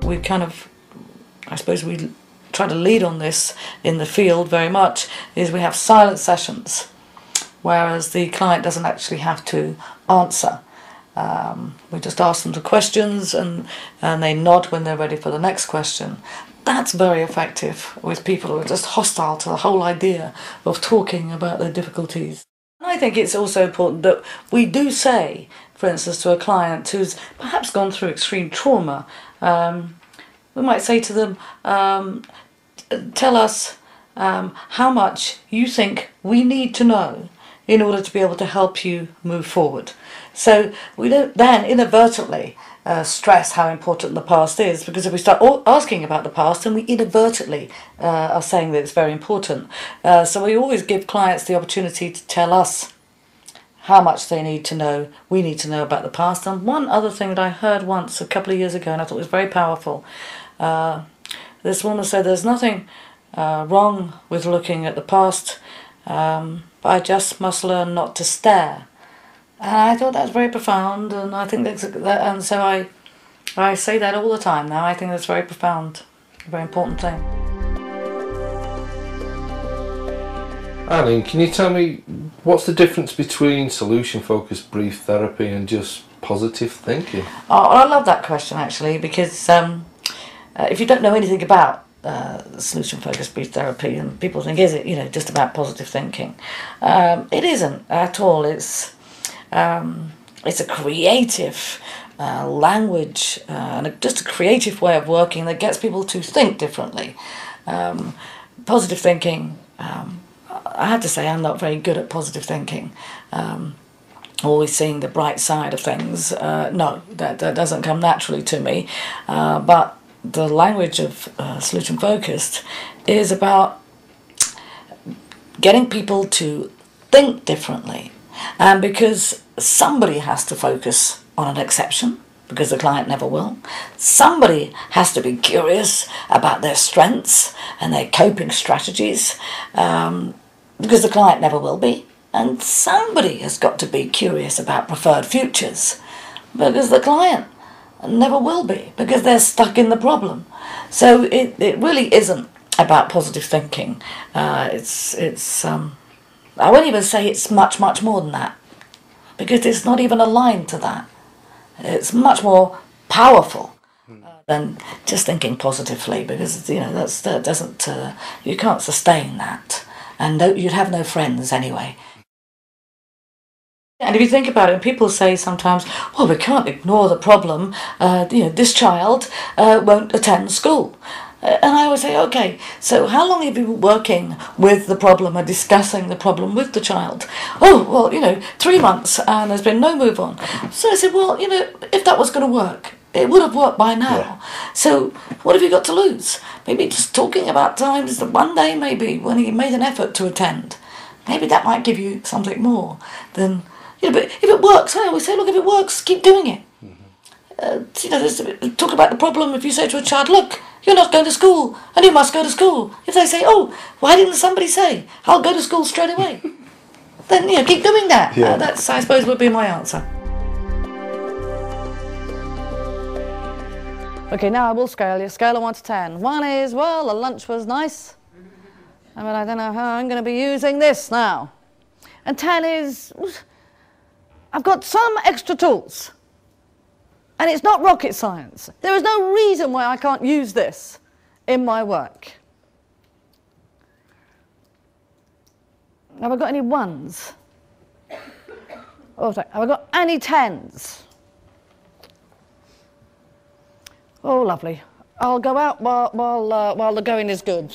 we kind of, I suppose we try to lead on this in the field very much, is we have silent sessions, whereas the client doesn't actually have to answer. We just ask them the questions and they nod when they're ready for the next question. That's very effective with people who are just hostile to the whole idea of talking about their difficulties. And I think it's also important that we do say, for instance, to a client who's perhaps gone through extreme trauma, we might say to them, tell us how much you think we need to know in order to be able to help you move forward. So we don't then inadvertently stress how important the past is, because if we start asking about the past, then we inadvertently are saying that it's very important. So we always give clients the opportunity to tell us how much they need to know, we need to know about the past. And one other thing that I heard once a couple of years ago, and I thought was very powerful, this woman said, there's nothing wrong with looking at the past, but I just must learn not to stare. And I thought that's very profound, and I think and so I say that all the time now. I think that's very profound, a very important thing. Eileen, can you tell me what's the difference between solution-focused brief therapy and just positive thinking? Oh, I love that question actually, because if you don't know anything about solution-focused brief therapy, and people think, is it just about positive thinking? It isn't at all. It's a creative language and just a creative way of working that gets people to think differently. Positive thinking, I have to say I'm not very good at positive thinking. Always seeing the bright side of things. No, that doesn't come naturally to me. But the language of solution-focused is about getting people to think differently. And because somebody has to focus on an exception, because the client never will. Somebody has to be curious about their strengths and their coping strategies, because the client never will be. And somebody has got to be curious about preferred futures, because the client never will be, because they're stuck in the problem. So it really isn't about positive thinking. I won't even say it's much more than that, because it's not even aligned to that. It's much more powerful than just thinking positively, because that doesn't you can't sustain that, and you'd have no friends anyway. And if you think about it, people say sometimes, well, we can't ignore the problem, this child won't attend school. And I always say, okay, so how long have you been working with the problem and discussing the problem with the child? Oh, well, 3 months and there's been no move on. So I said, well, if that was going to work, it would have worked by now. Yeah. So what have you got to lose? Maybe just talking about times that one day maybe when he made an effort to attend, maybe that might give you something more than, but if it works, I always say, look, if it works, keep doing it. Talk about the problem. If you say to a child, look, you're not going to school and you must go to school. If they say, oh, why didn't somebody say, I'll go to school straight away? Then, keep doing that. Yeah. That's, I suppose, would be my answer. Okay, now I will scale you. Scale of 1 to 10. 1 is, well, the lunch was nice. I mean, I don't know how I'm going to be using this now. And 10 is, I've got some extra tools. And it's not rocket science. There is no reason why I can't use this in my work. Have I got any 1s? Oh, sorry. Have I got any 10s? Oh, lovely. I'll go out while the going is good.